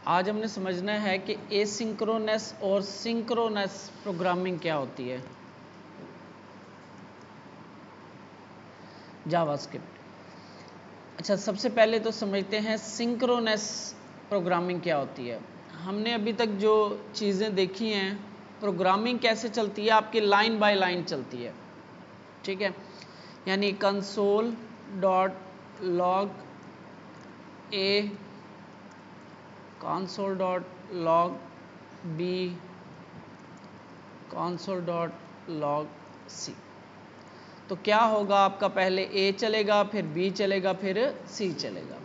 आज हमने समझना है कि एसिंक्रोनस और सिंक्रोनस प्रोग्रामिंग क्या होती है जावास्क्रिप्ट। अच्छा, सबसे पहले तो समझते हैं सिंक्रोनस प्रोग्रामिंग क्या होती है। हमने अभी तक जो चीज़ें देखी हैं, प्रोग्रामिंग कैसे चलती है, आपकी लाइन बाय लाइन चलती है, ठीक है। यानी console dot log A, console dot log B, console dot log C. तो क्या होगा, आपका पहले ए चलेगा, फिर बी चलेगा, फिर सी चलेगा।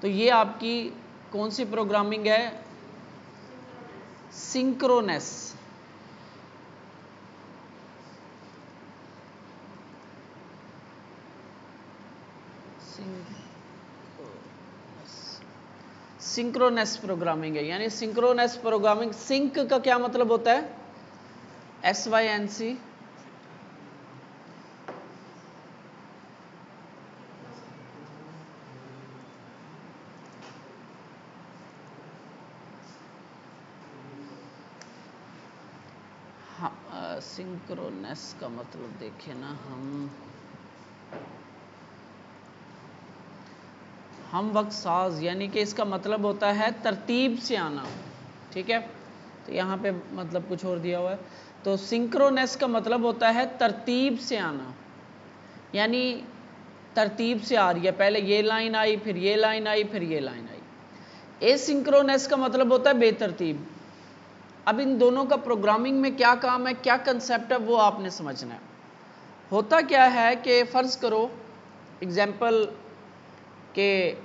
तो ये आपकी कौन सी प्रोग्रामिंग है? सिंक्रोनस। सिंक्रोनस प्रोग्रामिंग है। यानी सिंक्रोनस प्रोग्रामिंग, सिंक का क्या मतलब होता है? SYNC। हाँ, सिंक्रोनस का मतलब देखें ना, हम वक्त साज, यानी कि इसका मतलब होता है तरतीब से आना, ठीक है। तो यहाँ पे मतलब कुछ और दिया हुआ है। तो सिंक्रोनस का मतलब होता है तरतीब से आना, यानी तरतीब से आ रही है, पहले ये लाइन आई, फिर ये लाइन आई, फिर ये लाइन आई। एसिंक्रोनस का मतलब होता है बेतरतीब। अब इन दोनों का प्रोग्रामिंग में क्या काम है, क्या कंसेप्ट है, वो आपने समझना है। होता क्या है कि फ़र्ज़ करो एग्जाम्पल कि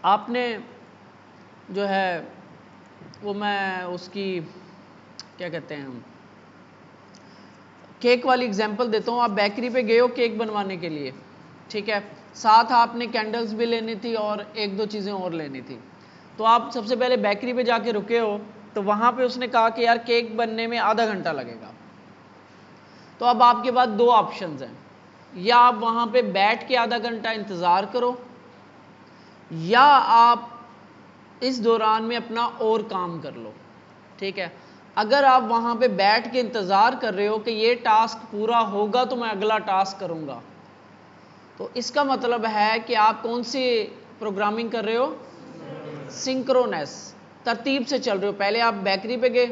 आपने जो है वो, मैं उसकी क्या कहते हैं, केक वाली एग्जांपल देता हूँ। आप बेकरी पे गए हो केक बनवाने के लिए, ठीक है। साथ आपने कैंडल्स भी लेनी थी और एक दो चीज़ें और लेनी थी। तो आप सबसे पहले बेकरी पे जाके रुके हो, तो वहाँ पे उसने कहा कि यार केक बनने में आधा घंटा लगेगा। तो अब आपके पास दो ऑप्शंस हैं, या आप वहाँ पे बैठ के आधा घंटा इंतज़ार करो, या आप इस दौरान में अपना और काम कर लो, ठीक है। अगर आप वहाँ पे बैठ के इंतज़ार कर रहे हो कि ये टास्क पूरा होगा तो मैं अगला टास्क करूँगा, तो इसका मतलब है कि आप कौन सी प्रोग्रामिंग कर रहे हो? सिंक्रोनस, तरतीब से चल रहे हो। पहले आप बेकरी पे गए,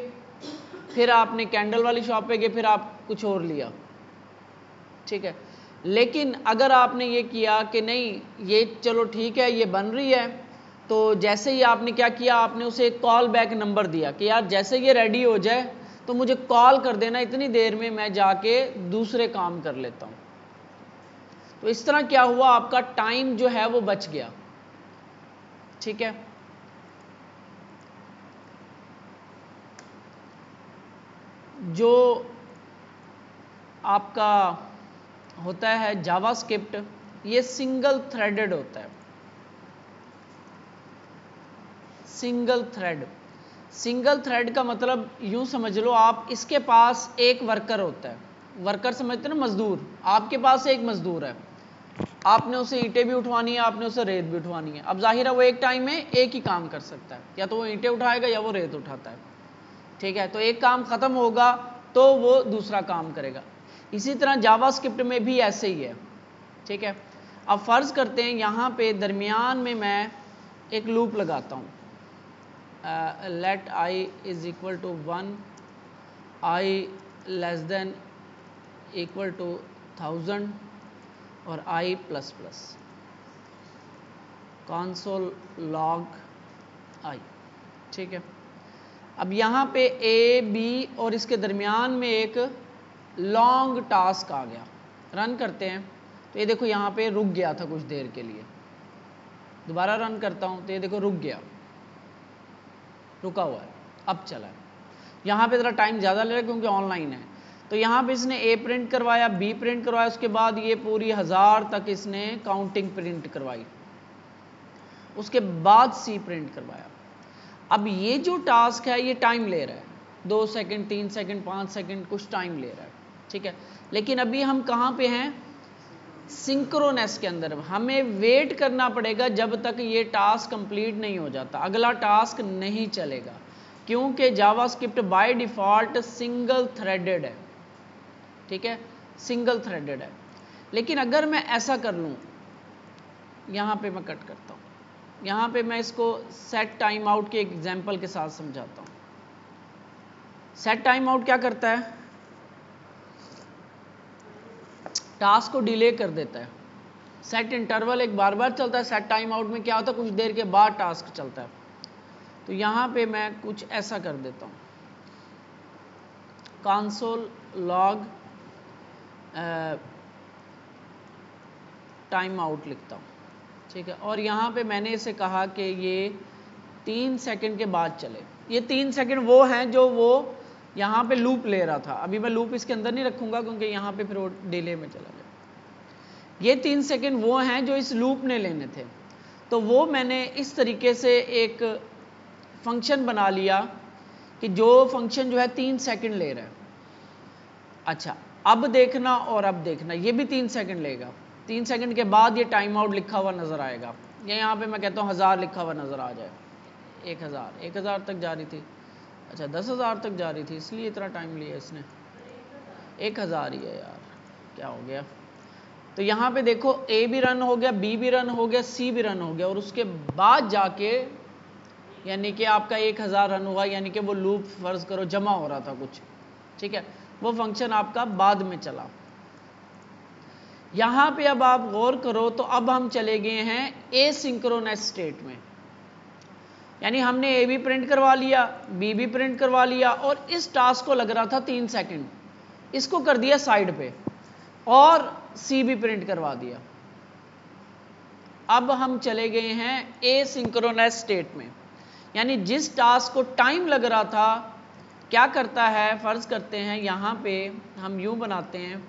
फिर आपने कैंडल वाली शॉप पे गए, फिर आप कुछ और लिया, ठीक है। लेकिन अगर आपने ये किया कि नहीं, ये चलो ठीक है, ये बन रही है, तो जैसे ही आपने क्या किया, आपने उसे एक कॉल बैक नंबर दिया कि यार जैसे ये रेडी हो जाए तो मुझे कॉल कर देना, इतनी देर में मैं जाके दूसरे काम कर लेता हूँ। तो इस तरह क्या हुआ, आपका टाइम जो है वो बच गया, ठीक है। जो आपका होता है जावास्क्रिप्ट, ये सिंगल थ्रेडेड होता है। सिंगल थ्रेड, सिंगल थ्रेड का मतलब यूं समझ लो, आप इसके पास एक वर्कर होता है। वर्कर समझते ना, मजदूर। आपके पास एक मजदूर है, आपने उसे ईंटें भी उठवानी है, आपने उसे रेत भी उठवानी है। अब जाहिर है वो एक टाइम में एक ही काम कर सकता है, या तो वो ईंटें उठाएगा या वो रेत उठाता है, ठीक है। तो एक काम खत्म होगा तो वो दूसरा काम करेगा। इसी तरह जावास्क्रिप्ट में भी ऐसे ही है, ठीक है। अब फर्ज करते हैं यहाँ पे दरमियान में मैं एक लूप लगाता हूँ, let I is equal to 1, I less than equal to 1000 और I plus plus, console log I, ठीक है। अब यहाँ पे ए बी और इसके दरमियान में एक लॉन्ग टास्क आ गया, रन करते हैं। तो ये देखो यहाँ पे रुक गया था कुछ देर के लिए, दोबारा रन करता हूँ तो ये देखो रुक गया, रुका हुआ है, अब चला है। यहाँ पे ज़रा टाइम ज़्यादा ले रहा है क्योंकि ऑनलाइन है। तो यहाँ पे इसने ए प्रिंट करवाया, बी प्रिंट करवाया, उसके बाद ये पूरी 1000 तक इसने काउंटिंग प्रिंट करवाई, उसके बाद सी प्रिंट करवाया। अब ये जो टास्क है ये टाइम ले रहा है, 2 सेकंड, 3 सेकंड, 5 सेकंड, कुछ टाइम ले रहा है, ठीक है। लेकिन अभी हम कहाँ पे हैं? सिंक्रोनस के अंदर हमें वेट करना पड़ेगा जब तक ये टास्क कंप्लीट नहीं हो जाता, अगला टास्क नहीं चलेगा, क्योंकि JavaScript by default single threaded है, ठीक है, सिंगल थ्रेडेड है। लेकिन अगर मैं ऐसा कर लूँ, यहाँ पे मैं कट करता हूँ, यहाँ पे मैं इसको सेट टाइम आउट के एग्जाम्पल के साथ समझाता हूँ। सेट टाइम आउट क्या करता है, टास्क को डिले कर देता है। सेट इंटरवल एक बार बार चलता है, सेट टाइम आउट में क्या होता है, कुछ देर के बाद टास्क चलता है। तो यहाँ पे मैं कुछ ऐसा कर देता हूँ, कंसोल लॉग टाइम आउट लिखता हूँ, ठीक है, और यहाँ पे मैंने इसे कहा कि ये 3 सेकंड के बाद चले। ये 3 सेकंड वो हैं जो वो यहाँ पे लूप ले रहा था, अभी मैं लूप इसके अंदर नहीं रखूँगा क्योंकि यहाँ पे फिर वो डिले में चला गया। ये 3 सेकंड वो हैं जो इस लूप ने लेने थे, तो वो मैंने इस तरीके से एक फंक्शन बना लिया कि जो फंक्शन जो है 3 सेकंड ले रहा है। अच्छा, अब देखना और अब देखना, ये भी 3 सेकंड लेगा, 3 सेकंड के बाद ये टाइम आउट लिखा हुआ नज़र आएगा। ये यहाँ पे मैं कहता हूँ 1000 लिखा हुआ नज़र आ जाए, 1000 तक जा रही थी, अच्छा 10,000 तक जा रही थी, इसलिए इतना टाइम लिया इसने। 1000 ही है यार, क्या हो गया। तो यहाँ पे देखो ए भी रन हो गया, बी भी रन हो गया, सी भी रन हो गया, और उसके बाद जाके यानी कि आपका 1000 रन हुआ, यानी कि वो लूप फर्ज करो जमा हो रहा था कुछ, ठीक है, वो फंक्शन आपका बाद में चला। यहाँ पे अब आप गौर करो तो अब हम चले गए हैं एसिंक्रोनस स्टेट में, यानी हमने ए भी प्रिंट करवा लिया, बी भी प्रिंट करवा लिया, और इस टास्क को लग रहा था 3 सेकंड, इसको कर दिया साइड पे, और सी भी प्रिंट करवा दिया। अब हम चले गए हैं एसिंक्रोनस स्टेट में, यानी जिस टास्क को टाइम लग रहा था क्या करता है, फर्ज करते हैं यहाँ पे हम यूं बनाते हैं,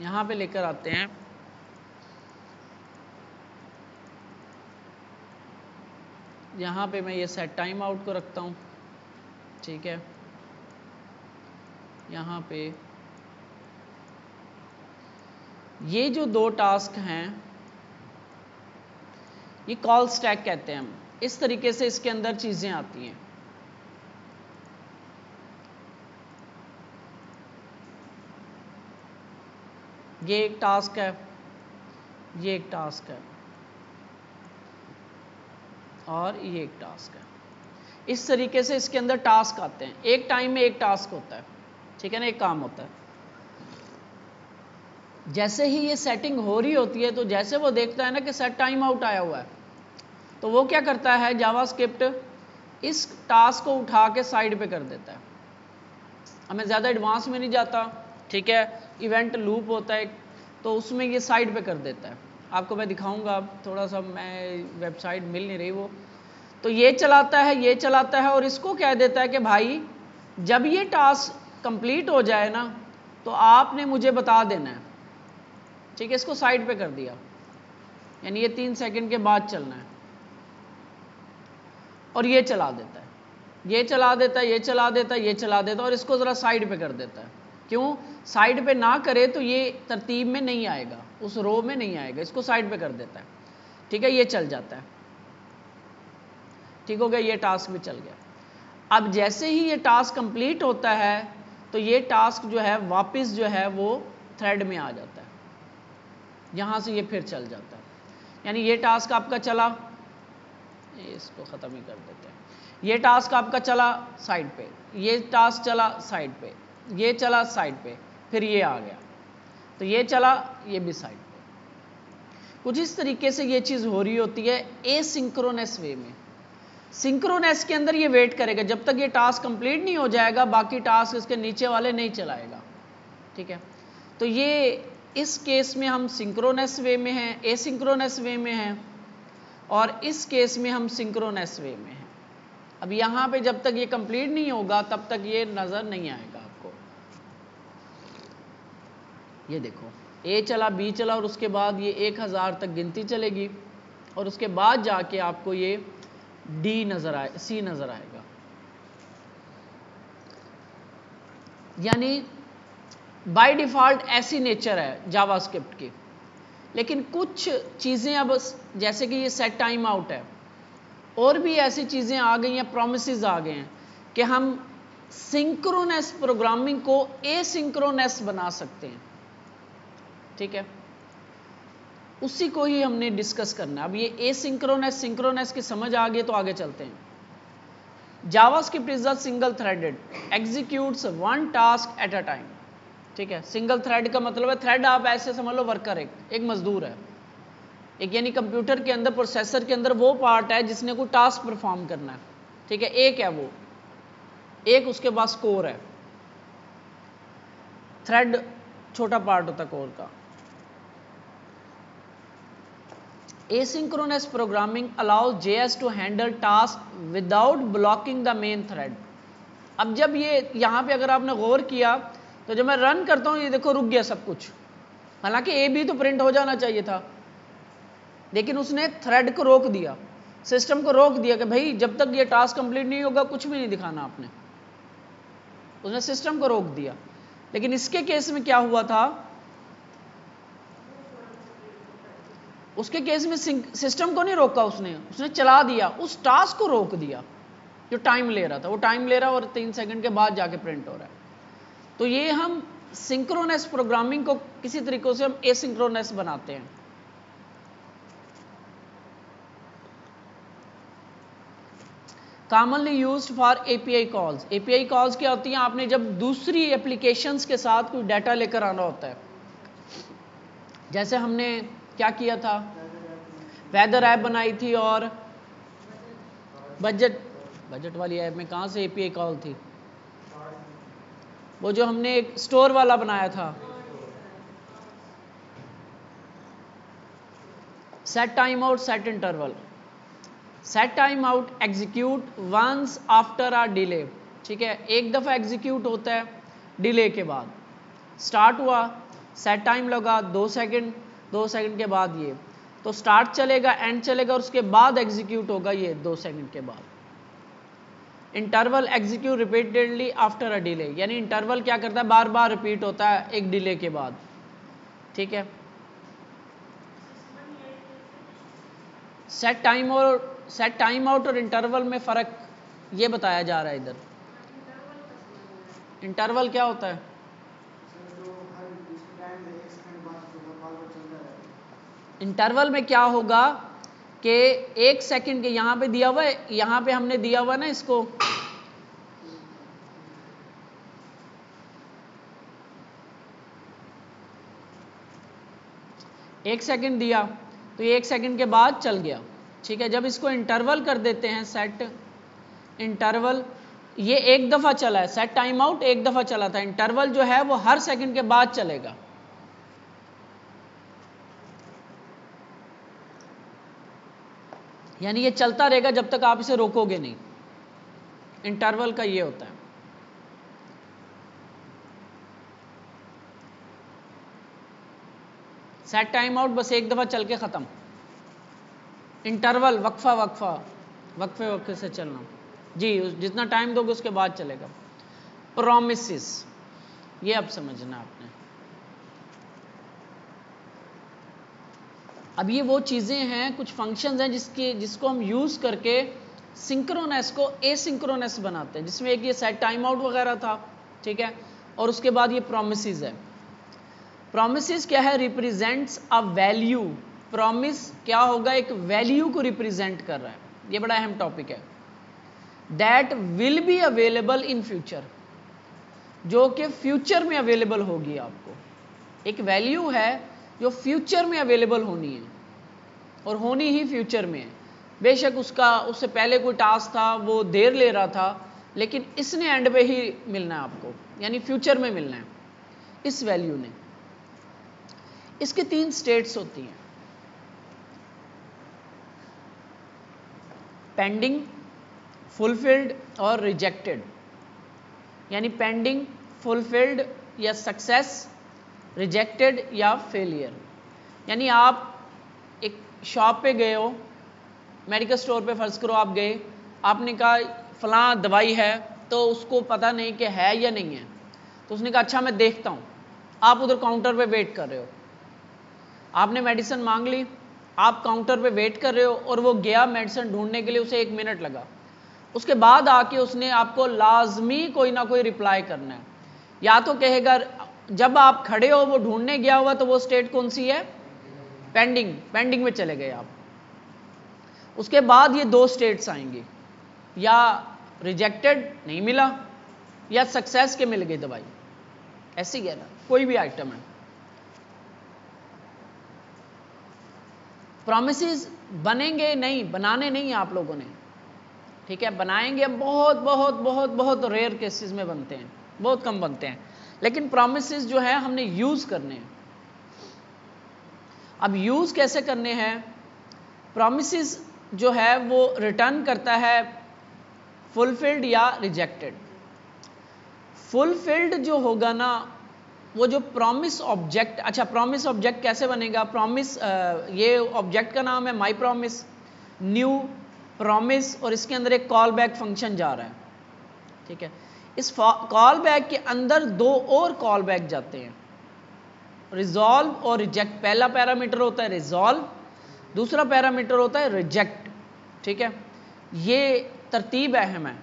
यहाँ पे लेकर आते हैं, यहाँ पे मैं ये सेट टाइम आउट को रखता हूँ, ठीक है, यहाँ पे ये जो 2 टास्क हैं ये कॉल स्टैक कहते हैं हम, इस तरीके से इसके अंदर चीज़ें आती हैं। ये एक टास्क है, ये एक टास्क है, और ये एक टास्क है। इस तरीके से इसके अंदर टास्क आते हैं, एक टाइम में एक टास्क होता है, ठीक है ना, एक काम होता है। जैसे ही ये सेटिंग हो रही होती है, तो जैसे वो देखता है ना कि सेट टाइम आउट आया हुआ है, तो वो क्या करता है, जावास्क्रिप्ट इस टास्क को उठा के साइड पे कर देता है। हमें ज़्यादा एडवांस में नहीं जाता, ठीक है, इवेंट लूप होता है, तो उसमें ये साइड पे कर देता है। आपको मैं दिखाऊंगा, थोड़ा सा मैं वेबसाइट मिल नहीं रही वो, तो ये चलाता है, ये चलाता है, और इसको कह देता है कि भाई जब ये टास्क कंप्लीट हो जाए ना तो आपने मुझे बता देना है, ठीक है, इसको साइड पे कर दिया, यानी ये 3 सेकंड के बाद चलना है, और ये चला देता है, ये चला देता है, ये चला देता है, ये चला देता है, और इसको ज़रा साइड पे कर देता है। क्यों साइड पे ना करे, तो ये तरतीब में नहीं आएगा, उस रो में नहीं आएगा, इसको साइड पे कर देता है, ठीक है, ये चल जाता है, ठीक हो गया, ये टास्क भी चल गया। अब जैसे ही ये टास्क कंप्लीट होता है तो ये टास्क जो है वापस जो है वो थ्रेड में आ जाता है, यहाँ से ये फिर चल जाता है, यानी ये टास्क आपका चला, इसको ख़त्म ही कर देते हैं, ये टास्क आपका चला साइड पे, ये टास्क चला साइड पे, ये चला साइड पे, फिर ये आ गया, तो ये चला, ये भी साइड पे। कुछ इस तरीके से ये चीज़ हो रही होती है एसिंक्रोनस वे में। सिंक्रोनस के अंदर ये वेट करेगा जब तक ये टास्क कंप्लीट नहीं हो जाएगा, बाकी टास्क इसके नीचे वाले नहीं चलाएगा, ठीक है। तो ये इस केस में हम सिंक्रोनस वे में हैं, एसिंक्रोनस वे में हैं, और इस केस में हम सिंक्रोनस वे में हैं। अब यहाँ पे जब तक ये कंप्लीट नहीं होगा तब तक ये नज़र नहीं आएगा आपको। ये देखो ए चला, बी चला, और उसके बाद ये 1000 तक गिनती चलेगी, और उसके बाद जाके आपको ये डी नज़र आए, सी नज़र आएगा। यानी बाय डिफ़ॉल्ट ऐसी नेचर है जावास्क्रिप्ट की। लेकिन कुछ चीज़ें अब जैसे कि ये सेट टाइम आउट है, और भी ऐसी चीज़ें आ गई हैं, प्रोमिसेस आ गए हैं कि हम सिंक्रोनस प्रोग्रामिंग को एसिंक्रोनस बना सकते हैं। ठीक है, उसी को ही हमने डिस्कस करना है। अब ये एसिंक्रोनस सिंक्रोनस की समझ आ गई तो आगे चलते हैं। JavaScript is a single threaded, executes one task at a time. ठीक है, सिंगल थ्रेड का मतलब है, थ्रेड आप ऐसे समझ लो वर्कर, एक मजदूर है, एक यानी कंप्यूटर के अंदर, प्रोसेसर के अंदर वो पार्ट है जिसने कोई टास्क परफॉर्म करना है। ठीक है, एक है वो, एक उसके पास कोर है। थ्रेड छोटा पार्ट होता है कोर का। Asynchronous programming allows JS to handle task without blocking the main thread. अब जब ये यहाँ पे अगर आपने गौर किया तो जब मैं रन करता हूँ, ये देखो रुक गया सब कुछ, हालांकि ए बी तो प्रिंट हो जाना चाहिए था, लेकिन उसने थ्रेड को रोक दिया, सिस्टम को रोक दिया कि भाई जब तक ये टास्क कंप्लीट नहीं होगा कुछ भी नहीं दिखाना आपने, उसने सिस्टम को रोक दिया। लेकिन इसके केस में क्या हुआ था, उसके केस में सिस्टम को नहीं रोका उसने चला दिया, उस टास्क को रोक दिया जो टाइम ले रहा था, वो टाइम ले रहा है और 3 सेकंड के बाद जाके प्रिंट हो रहा है। तो ये हम सिंक्रोनस प्रोग्रामिंग को किसी तरीके से हम एसिंक्रोनस बनाते हैं। Commonly used for API calls. API calls क्या होती हैं, आपने जब दूसरी एप्लीकेशंस के साथ कोई डाटा लेकर आना होता है, जैसे हमने क्या किया था, वेदर ऐप बनाई थी और बजट वाली ऐप में कहाँ से एपीआई कॉल थी, वो जो हमने एक स्टोर वाला बनाया था, set time out set interval. Set time out execute once after a delay. ठीक है, एक दफ़ा एग्जीक्यूट होता है डिले के बाद, स्टार्ट हुआ, सेट टाइम लगा 2 सेकंड, 2 सेकंड के बाद ये तो स्टार्ट चलेगा, एंड चलेगा, और उसके बाद एग्जीक्यूट होगा ये 2 सेकंड के बाद। Interval execute repeatedly after a delay, यानी इंटरवल क्या करता है, बार बार रिपीट होता है एक डिले के बाद। ठीक है, सेट टाइम आउट और इंटरवल में फ़र्क ये बताया जा रहा है इधर। इंटरवल क्या होता है, इंटरवल में क्या होगा कि 1 सेकंड के यहाँ पे दिया हुआ है, यहाँ पे हमने दिया हुआ ना इसको, एक सेकंड दिया तो ये 1 सेकंड के बाद चल गया। ठीक है, जब इसको इंटरवल कर देते हैं, सेट इंटरवल, ये एक दफ़ा चला है, सेट टाइम आउट एक दफ़ा चला था, इंटरवल जो है वो हर सेकंड के बाद चलेगा। यानी ये चलता रहेगा जब तक आप इसे रोकोगे नहीं, इंटरवल का ये होता है। सेट टाइम आउट बस एक दफ़ा चल के ख़त्म, इंटरवल वक्फे से चलना, जी जितना टाइम दोगे उसके बाद चलेगा। प्रोमिसेस, ये अब समझना आपने। अब ये वो चीज़ें हैं, कुछ फंक्शंस हैं जिसको हम यूज़ करके सिंक्रोनस को एसिंक्रोनस बनाते हैं, जिसमें एक ये सेट टाइम आउट वगैरह था। ठीक है, और उसके बाद ये प्रोमिसेस है। प्रोमिसेस क्या है, रिप्रेजेंट्स अ वैल्यू। प्रॉमिस क्या होगा, एक वैल्यू को रिप्रेजेंट कर रहा है, ये बड़ा अहम टॉपिक है। That will be available in future, जो कि फ्यूचर में अवेलेबल होगी आपको। एक वैल्यू है जो फ्यूचर में अवेलेबल होनी है, और होनी ही फ्यूचर में है। बेशक उससे पहले कोई टास्क था वो देर ले रहा था, लेकिन इसने एंड पे ही मिलना है आपको, यानी फ्यूचर में मिलना है इस वैल्यू ने। इसके 3 स्टेट्स होती हैं, पेंडिंग, फुलफिल्ड और रिजेक्टेड। यानी पेंडिंग, फुलफिल्ड या सक्सेस, रिजेक्टेड या फेलियर। यानी आप एक शॉप पे गए हो, मेडिकल स्टोर पे फर्ज करो आप गए, आपने कहा फलां दवाई है, तो उसको पता नहीं कि है या नहीं है, तो उसने कहा अच्छा मैं देखता हूँ। आप उधर काउंटर पे वेट कर रहे हो, आपने मेडिसिन मांग ली, आप काउंटर पे वेट कर रहे हो और वो गया मेडिसिन ढूंढने के लिए, उसे 1 मिनट लगा, उसके बाद आके उसने आपको लाजमी कोई ना कोई रिप्लाई करना है। या तो कहेगा जब आप खड़े हो वो ढूंढने गया हुआ, तो वो स्टेट कौन सी है? पेंडिंग, पेंडिंग में चले गए आप। उसके बाद ये 2 स्टेट्स आएंगी, या रिजेक्टेड नहीं मिला या सक्सेस के मिल गई दवाई, ऐसी है ना, कोई भी आइटम है। प्रॉमिसेस बनेंगे नहीं, बनाने नहीं आप लोगों ने, ठीक है, बनाएंगे बहुत बहुत बहुत बहुत रेयर केसेस में बनते हैं, बहुत कम बनते हैं, लेकिन प्रॉमिसेस जो है हमने यूज करने हैं। अब यूज कैसे करने हैं? प्रॉमिसेस जो है वो रिटर्न करता है फुलफिल्ड या रिजेक्टेड। फुलफिल्ड जो होगा ना, वो जो प्रॉमिस ऑब्जेक्ट, अच्छा प्रॉमिस ऑब्जेक्ट कैसे बनेगा? प्रॉमिस, ये ऑब्जेक्ट का नाम है माई प्रॉमिस, न्यू प्रॉमिस, और इसके अंदर एक कॉल बैक फंक्शन जा रहा है, ठीक है। इस कॉल बैक के अंदर 2 और कॉल बैक जाते हैं, रिजॉल्व और रिजेक्ट। पहला पैरामीटर होता है रिजॉल्व, दूसरा पैरामीटर होता है रिजेक्ट, ठीक है। ये तरतीब अहम है,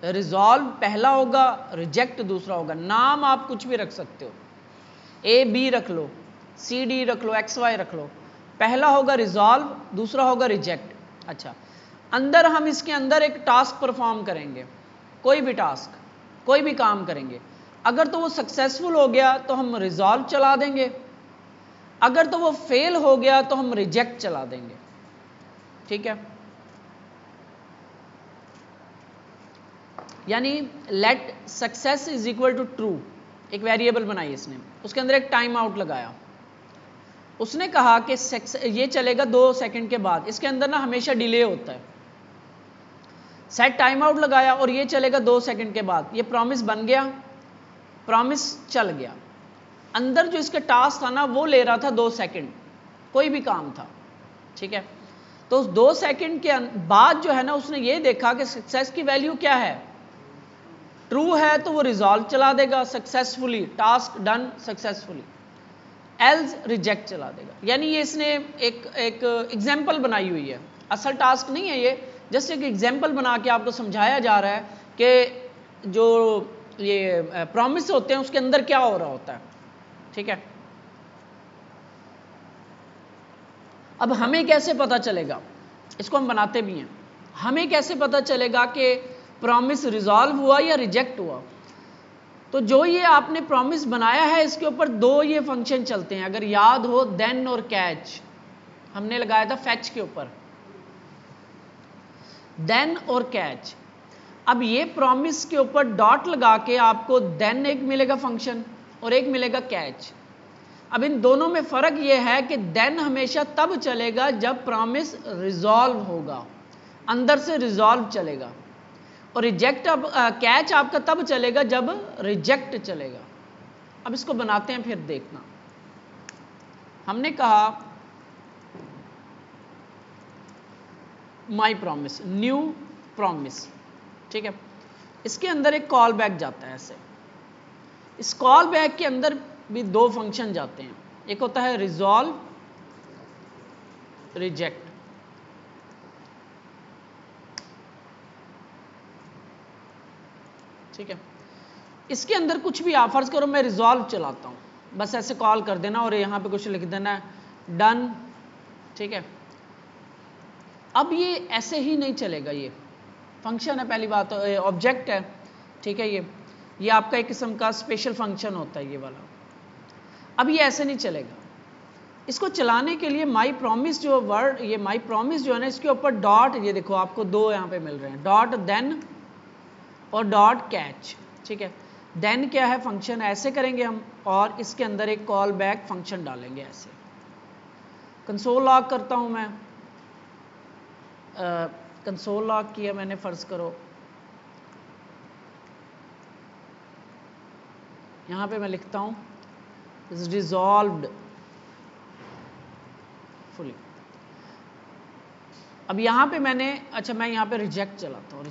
रिजॉल्व पहला होगा, रिजेक्ट दूसरा होगा। नाम आप कुछ भी रख सकते हो, A-B रख लो, C-D रख लो, XY रख लो। पहला होगा रिजॉल्व, दूसरा होगा रिजेक्ट। अच्छा, अंदर हम इसके अंदर एक टास्क परफॉर्म करेंगे, कोई भी टास्क, कोई भी काम करेंगे। अगर तो वो सक्सेसफुल हो गया तो हम रिजॉल्व चला देंगे, अगर तो वो फेल हो गया तो हम रिजेक्ट चला देंगे, ठीक है। यानी let success is equal to true, एक वेरिएबल बनाई इसने, उसके अंदर एक टाइम आउट लगाया। उसने कहा कि ये चलेगा 2 सेकंड के बाद, इसके अंदर ना हमेशा डिले होता है। सेट टाइम आउट लगाया और ये चलेगा 2 सेकंड के बाद। ये प्रॉमिस बन गया, प्रॉमिस चल गया। अंदर जो इसका टास्क था ना, वो ले रहा था 2 सेकंड, कोई भी काम था, ठीक है। तो उस 2 सेकंड के बाद जो है ना, उसने ये देखा कि सक्सेस की वैल्यू क्या है, ट्रू है तो वो रिजॉल्व चला देगा successfully, task done successfully, else reject चला देगा। यानी ये इसने एक एग्जाम्पल बनाई हुई है, असल टास्क नहीं है ये, जस्ट एक एग्जाम्पल बना के आपको समझाया जा रहा है कि जो ये प्रॉमिस होते हैं उसके अंदर क्या हो रहा होता है, ठीक है। अब हमें कैसे पता चलेगा, इसको हम बनाते भी हैं, हमें कैसे पता चलेगा कि प्रॉमिस रिजॉल्व हुआ या रिजेक्ट हुआ? तो जो ये आपने प्रॉमिस बनाया है, इसके ऊपर 2 ये फंक्शन चलते हैं, अगर याद हो, देन और कैच। हमने लगाया था फैच के ऊपर, देन और कैच। अब ये प्रॉमिस के ऊपर डॉट लगा के आपको देन एक मिलेगा फंक्शन और एक मिलेगा कैच। अब इन दोनों में फर्क ये है कि देन हमेशा तब चलेगा जब प्रॉमिस रिजॉल्व होगा, अंदर से रिजॉल्व चलेगा, और रिजेक्ट अब कैच आपका तब चलेगा जब रिजेक्ट चलेगा। अब इसको बनाते हैं, फिर देखना। हमने कहा माई प्रॉमिस, न्यू प्रॉमिस, ठीक है। इसके अंदर एक कॉल बैक जाता है ऐसे। इस कॉल बैक के अंदर भी 2 फंक्शन जाते हैं, एक होता है रिजॉल्व, रिजेक्ट। ठीक है, इसके अंदर कुछ भी आप फर्ज करो मैं रिजॉल्व चलाता हूं, बस ऐसे कॉल कर देना और यहां पे कुछ लिख देना है डन, ठीक है। अब ये ऐसे ही नहीं चलेगा, ये फंक्शन है, पहली बात ऑब्जेक्ट है, ठीक है। ये आपका एक किस्म का स्पेशल फंक्शन होता है ये वाला। अब ये ऐसे नहीं चलेगा, इसको चलाने के लिए माई प्रॉमिस जो वर्ड, ये माई प्रॉमिस जो है ना, इसके ऊपर डॉट, ये देखो आपको 2 यहां पे मिल रहे हैं, डॉट देन और डॉट कैच, ठीक है। देन क्या है, फंक्शन, ऐसे करेंगे हम, और इसके अंदर एक कॉल बैक फंक्शन डालेंगे ऐसे। कंसोल लॉग करता हूं मैं, कंसोल लॉग किया मैंने, फर्ज करो यहां पे मैं लिखता हूं रिजॉल्व्ड फुली। अब यहां पे मैंने, अच्छा मैं यहां पे रिजेक्ट चलाता हूं,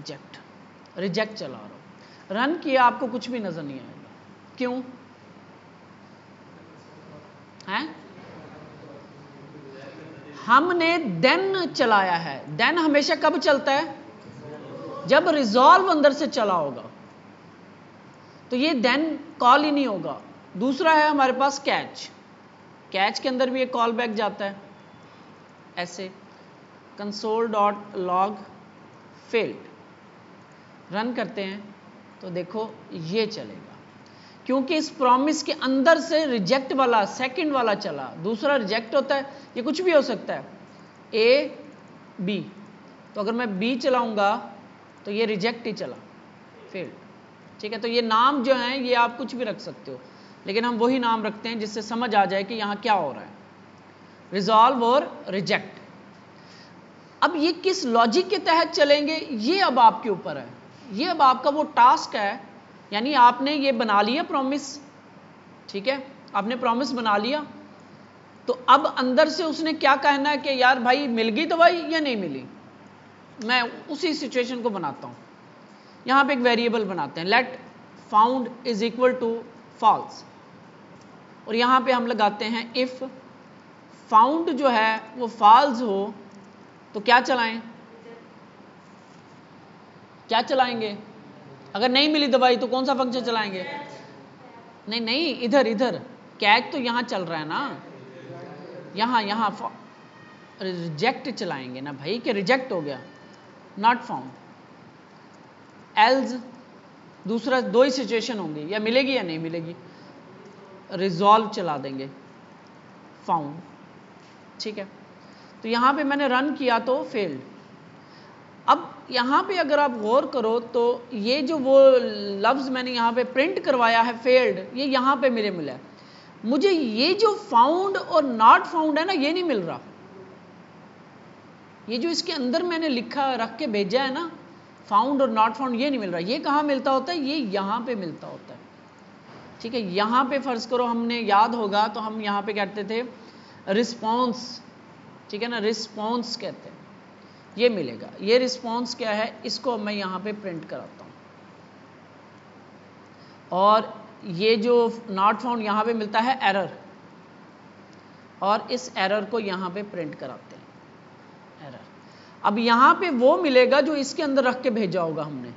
रिजेक्ट चला रहा हूं, रन किया, आपको कुछ भी नजर नहीं आएगा। क्यों? हैं? हमने देन चलाया है। देन हमेशा कब चलता है? जब रिजॉल्व अंदर से चला होगा, तो ये देन कॉल ही नहीं होगा। दूसरा है हमारे पास कैच। कैच के अंदर भी एक कॉल बैक जाता है ऐसे, console.log failed। रन करते हैं तो देखो ये चलेगा, क्योंकि इस प्रॉमिस के अंदर से रिजेक्ट वाला सेकंड वाला चला। दूसरा रिजेक्ट होता है, ये कुछ भी हो सकता है, ए बी। तो अगर मैं बी चलाऊंगा तो ये रिजेक्ट ही चला, फेल्ड। ठीक है, तो ये नाम जो हैं ये आप कुछ भी रख सकते हो, लेकिन हम वही नाम रखते हैं जिससे समझ आ जाए कि यहाँ क्या हो रहा है, रिजॉल्व और रिजेक्ट। अब ये किस लॉजिक के तहत चलेंगे ये अब आपके ऊपर है, ये अब आपका वो टास्क है। यानी आपने ये बना लिया प्रॉमिस, ठीक है, आपने प्रॉमिस बना लिया, तो अब अंदर से उसने क्या कहना है कि यार भाई मिल गई दवाई या नहीं मिली। मैं उसी सिचुएशन को बनाता हूं, यहां पे एक वेरिएबल बनाते हैं, let found is equal to false, और यहां पे हम लगाते हैं इफ फाउंड जो है वो फॉल्स हो तो क्या चलाएं, क्या चलाएंगे? अगर नहीं मिली दवाई तो कौन सा फंक्शन चलाएंगे? नहीं नहीं, इधर इधर कैच तो यहां चल रहा है ना, यहां रिजेक्ट चलाएंगे ना भाई, कि रिजेक्ट हो गया, नॉट फाउंड। एल्स दूसरा, दो ही सिचुएशन होंगी, या मिलेगी या नहीं मिलेगी, रिजॉल्व चला देंगे, फाउंड। ठीक है, तो यहां पे मैंने रन किया तो फेल्ड। अब यहाँ पे अगर आप गौर करो तो ये जो वो लफ्ज़ मैंने यहाँ पे प्रिंट करवाया है फेल्ड, ये यहाँ पे मिला है मुझे। ये जो फाउंड और नॉट फाउंड है ना, ये नहीं मिल रहा। ये जो इसके अंदर मैंने लिखा रख के भेजा है ना, फाउंड और नॉट फाउंड, ये नहीं मिल रहा। ये कहाँ मिलता होता है? ये यहाँ पे मिलता होता है। ठीक है, यहाँ पे फ़र्ज़ करो हमने याद होगा तो हम यहाँ पे कहते थे रिस्पॉन्स, ठीक है ना, रिस्पॉन्स कहते हैं, ये मिलेगा। ये रिस्पॉन्स क्या है, इसको मैं यहाँ पे प्रिंट कराता हूँ, और ये जो नॉट फाउंड यहाँ पे मिलता है एरर, और इस एरर को यहाँ पे प्रिंट कराते हैं, एरर। अब यहाँ पे वो मिलेगा जो इसके अंदर रख के भेजा होगा हमने।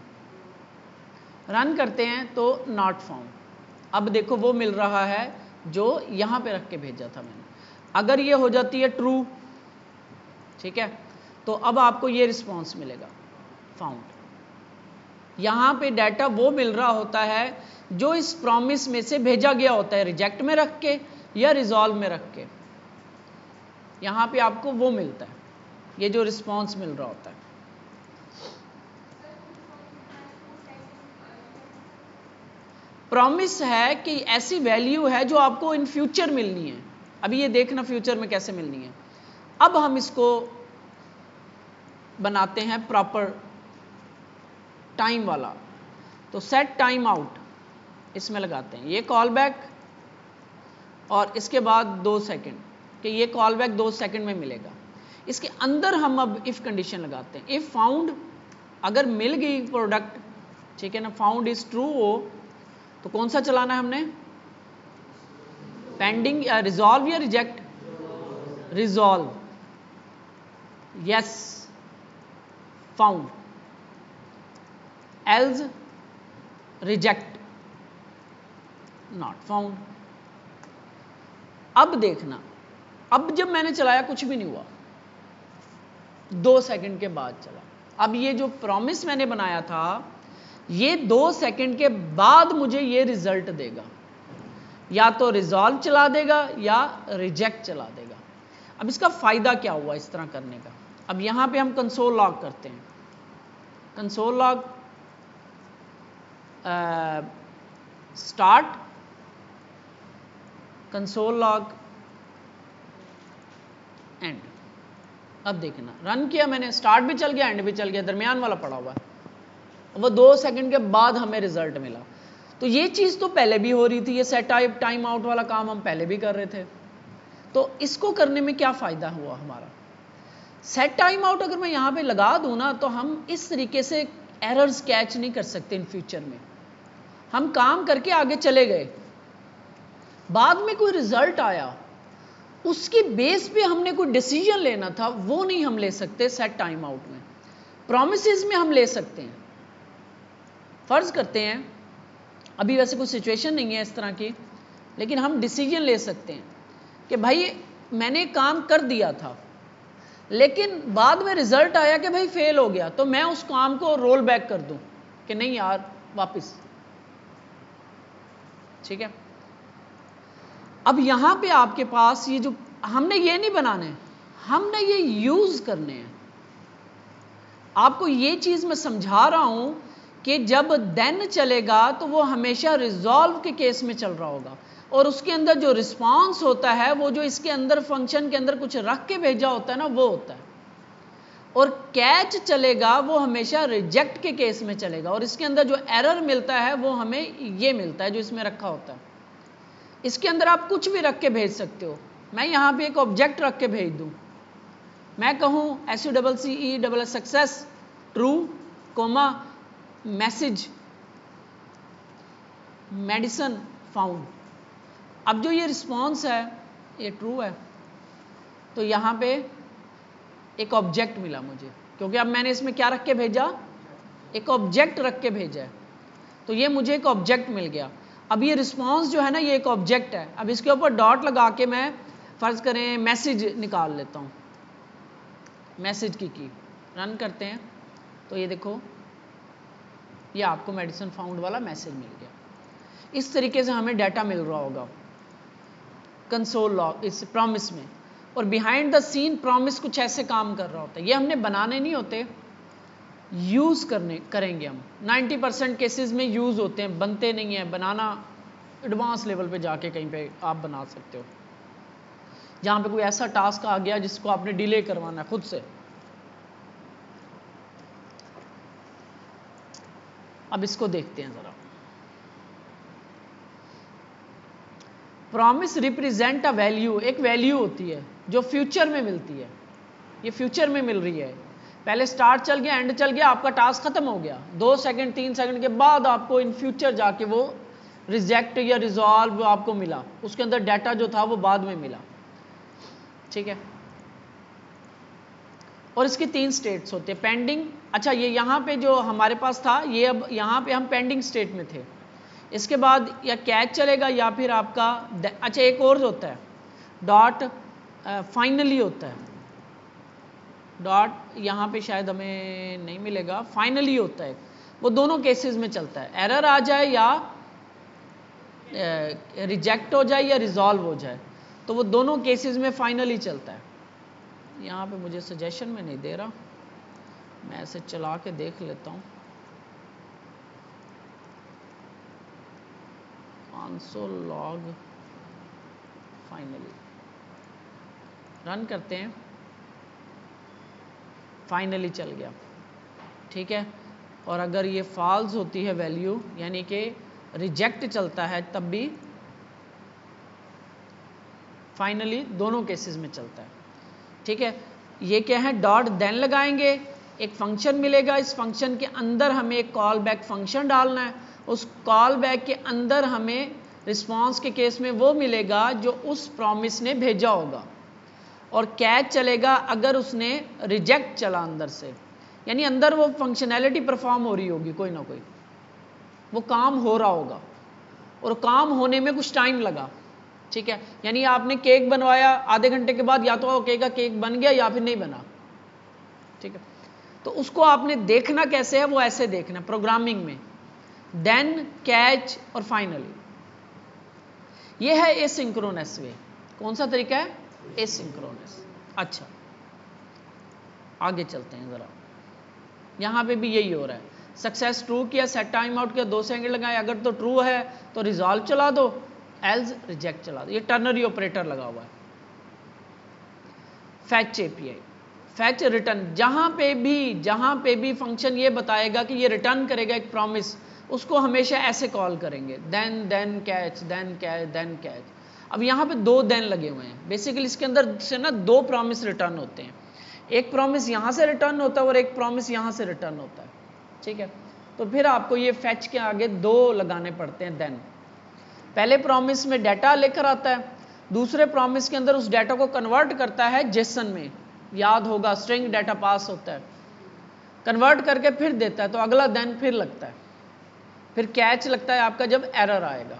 रन करते हैं तो नॉट फाउंड। अब देखो वो मिल रहा है जो यहाँ पे रख के भेजा था मैंने। अगर ये हो जाती है ट्रू, ठीक है, तो अब आपको ये रिस्पॉन्स मिलेगा, फाउंड। यहाँ पे डाटा वो मिल रहा होता है जो इस प्रॉमिस में से भेजा गया होता है, रिजेक्ट में रख के या रिजॉल्व में रख के। यहाँ पे आपको वो मिलता है, ये जो रिस्पॉन्स मिल रहा होता है। प्रॉमिस है कि ऐसी वैल्यू है जो आपको इन फ्यूचर मिलनी है। अभी ये देखना फ्यूचर में कैसे मिलनी है। अब हम इसको बनाते हैं प्रॉपर टाइम वाला, तो सेट टाइम आउट इसमें लगाते हैं, ये कॉल बैक, और इसके बाद 2 सेकंड, कि ये कॉल बैक 2 सेकंड में मिलेगा। इसके अंदर हम अब इफ कंडीशन लगाते हैं, इफ फाउंड, अगर मिल गई प्रोडक्ट, ठीक है ना, फाउंड इज ट्रू हो, तो कौन सा चलाना है हमने, पेंडिंग या रिजॉल्व या reject, resolve, yes found, else reject, not found. अब देखना, अब जब मैंने चलाया कुछ भी नहीं हुआ, 2 सेकंड के बाद चला। अब ये जो प्रॉमिस मैंने बनाया था, ये 2 सेकंड के बाद मुझे ये रिजल्ट देगा, या तो रिजॉल्व चला देगा या रिजेक्ट चला देगा। अब इसका फायदा क्या हुआ इस तरह करने का? अब यहां पे हम कंसोल लॉग करते हैं, console log start, console log and. अब देखना, रन किया मैंने, स्टार्ट भी चल गया, एंड भी चल गया, दरमियान वाला पड़ा हुआ है, वो 2 सेकंड के बाद हमें रिजल्ट मिला। तो ये चीज़ तो पहले भी हो रही थी, ये सेट टाइम आउट वाला काम हम पहले भी कर रहे थे। तो इसको करने में क्या फ़ायदा हुआ हमारा? सेट टाइम आउट अगर मैं यहाँ पे लगा दूँ ना, तो हम इस तरीके से एरर्स कैच नहीं कर सकते इन फ्यूचर में। हम काम करके आगे चले गए, बाद में कोई रिजल्ट आया उसकी बेस पे हमने कोई डिसीजन लेना था, वो नहीं हम ले सकते सेट टाइम आउट में। प्रॉमिसेस में हम ले सकते हैं। फर्ज करते हैं अभी वैसे कोई सिचुएशन नहीं है इस तरह की, लेकिन हम डिसीजन ले सकते हैं कि भाई मैंने काम कर दिया था, लेकिन बाद में रिजल्ट आया कि भाई फेल हो गया, तो मैं उस काम को रोल बैक कर दूं कि नहीं यार वापस। ठीक है, अब यहां पे आपके पास ये जो हमने ये नहीं बनाने, हमने ये यूज करने हैं। आपको ये चीज मैं समझा रहा हूं कि जब देन चलेगा तो वो हमेशा रिजॉल्व के केस में चल रहा होगा, और उसके अंदर जो रिस्पांस होता है वो जो इसके अंदर फंक्शन के अंदर कुछ रख के भेजा होता है ना, वो होता है। और कैच चलेगा वो हमेशा रिजेक्ट के केस में चलेगा, और इसके अंदर जो एरर मिलता है वो हमें ये मिलता है जो इसमें रखा होता है। इसके अंदर आप कुछ भी रख के भेज सकते हो। मैं यहां पे एक ऑब्जेक्ट रख के भेज दूं, मैं कहूं SUCCE success true comma message medicine found. अब जो ये रिस्पॉन्स है ये ट्रू है, तो यहां पे एक ऑब्जेक्ट मिला मुझे, क्योंकि अब मैंने इसमें क्या रख के भेजा, एक ऑब्जेक्ट रख के भेजा है, तो ये मुझे एक ऑब्जेक्ट मिल गया। अब ये रिस्पॉन्स जो है ना ये एक ऑब्जेक्ट है। अब इसके ऊपर डॉट लगा के मैं फर्ज करें मैसेज निकाल लेता हूं, मैसेज की रन करते हैं तो ये देखो ये आपको मेडिसिन फाउंड वाला मैसेज मिल गया। इस तरीके से हमें डाटा मिल रहा होगा कंसोल लॉग इस प्रॉमिस में, और बिहाइंड द सीन प्रॉमिस कुछ ऐसे काम कर रहा होता है। ये हमने बनाने नहीं होते, यूज करेंगे हम। 90% केसेस में यूज होते हैं, बनते नहीं है। बनाना एडवांस लेवल पे जाके कहीं पे आप बना सकते हो, जहां पे कोई ऐसा टास्क आ गया जिसको आपने डिले करवाना है खुद से। अब इसको देखते हैं जरा। प्रॉमिस रिप्रेजेंट अ वैल्यू, एक वैल्यू होती है जो फ्यूचर में मिलती है। ये फ्यूचर में मिल रही है, पहले स्टार्ट चल गया, एंड चल गया, आपका टास्क खत्म हो गया। 2 सेकंड 3 सेकंड के बाद आपको इन फ्यूचर जाके वो रिजेक्ट या रिजॉल्व आपको मिला, उसके अंदर डाटा जो था वो बाद में मिला। ठीक है, और इसकी 3 स्टेट्स होते हैं, पेंडिंग। अच्छा, ये यहाँ पे जो हमारे पास था ये अब यहाँ पे हम पेंडिंग स्टेट में थे। इसके बाद या कैच चलेगा या फिर आपका अच्छा एक और होता है डॉट फाइनली होता है। डॉट यहाँ पे शायद हमें नहीं मिलेगा, फाइनली होता है। वो दोनों केसेस में चलता है, एरर आ जाए या रिजेक्ट हो जाए या रिजॉल्व हो जाए, तो वो दोनों केसेस में फाइनली चलता है। यहाँ पे मुझे सजेशन में नहीं दे रहा, मैं ऐसे चला के देख लेता हूँ। कंसोल लॉग फाइनली रन करते हैं, फाइनली चल गया। ठीक है, और अगर ये फॉल्स होती है वैल्यू, यानी कि रिजेक्ट चलता है, तब भी फाइनली दोनों केसेस में चलता है। ठीक है, ये क्या है, डॉट देन लगाएंगे, एक फंक्शन मिलेगा, इस फंक्शन के अंदर हमें एक कॉल बैक फंक्शन डालना है। उस कॉल बैक के अंदर हमें रिस्पॉन्स के केस में वो मिलेगा जो उस प्रॉमिस ने भेजा होगा, और कैच चलेगा अगर उसने रिजेक्ट चला अंदर से, यानी अंदर वो फंक्शनैलिटी परफॉर्म हो रही होगी, कोई ना कोई वो काम हो रहा होगा, और काम होने में कुछ टाइम लगा। ठीक है, यानी आपने केक बनवाया, आधे घंटे के बाद या तो वो कहेगा केक बन गया या फिर नहीं बना। ठीक है, तो उसको आपने देखना कैसे है, वो ऐसे देखना प्रोग्रामिंग में, देन कैच और फाइनली। ये है एसिंक्रोनस वे। कौन सा तरीका है, एसिंक्रोनस। अच्छा, आगे चलते हैं जरा। यहां पे भी यही हो रहा है, सक्सेस ट्रू किया, सेट टाइम आउट किया, 2 सेकंड लगाए, अगर तो ट्रू है तो रिजॉल्व चला दो, एल्स रिजेक्ट चला दो। ये टर्नरी ऑपरेटर लगा हुआ है। फैच एपीआई, फैच रिटर्न, जहां पे भी फंक्शन ये बताएगा कि ये रिटर्न करेगा एक प्रॉमिस, उसको हमेशा ऐसे कॉल करेंगे, then catch, then catch, then catch. अब यहाँ पे 2 देन लगे हुए हैं। बेसिकली इसके अंदर से ना 2 प्रॉमिस रिटर्न होते हैं, एक प्रॉमिस यहाँ से रिटर्न होता है और एक प्रॉमिस यहाँ से रिटर्न होता है। ठीक है, तो फिर आपको ये फैच के आगे 2 लगाने पड़ते हैं देन। पहले प्रॉमिस में डाटा लेकर आता है, दूसरे प्रॉमिस के अंदर उस डाटा को कन्वर्ट करता है जेसन में, याद होगा स्ट्रिंग डाटा पास होता है, कन्वर्ट करके फिर देता है, तो अगला देन फिर लगता है, फिर कैच लगता है आपका जब एरर आएगा।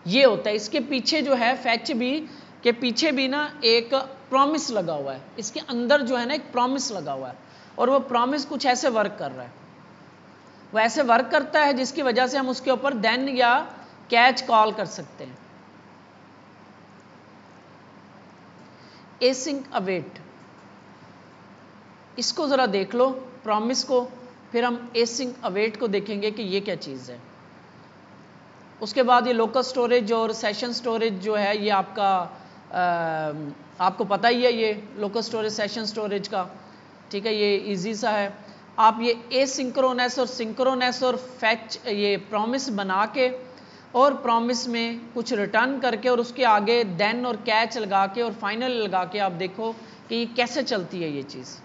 ये होता है। इसके पीछे जो है फैच भी के पीछे भी ना एक प्रॉमिस लगा हुआ है, इसके अंदर जो है ना एक प्रॉमिस लगा हुआ है, और वो प्रॉमिस कुछ ऐसे वर्क कर रहा है, वो ऐसे वर्क करता है जिसकी वजह से हम उसके ऊपर देन या कैच कॉल कर सकते हैं। एसिंक अवेट, इसको जरा देख लो प्रॉमिस को, फिर हम एसिंक अवेट को देखेंगे कि ये क्या चीज़ है। उसके बाद ये लोकल स्टोरेज और सेशन स्टोरेज जो है ये आपका आपको पता ही है, ये लोकल स्टोरेज सेशन स्टोरेज का, ठीक है, ये इजी सा है। आप ये एसिंक्रोनस और सिंक्रोनस और फैच ये प्रॉमिस बना के और प्रॉमिस में कुछ रिटर्न करके और उसके आगे देन और कैच लगा के और फाइनल लगा के आप देखो कि ये कैसे चलती है ये चीज़।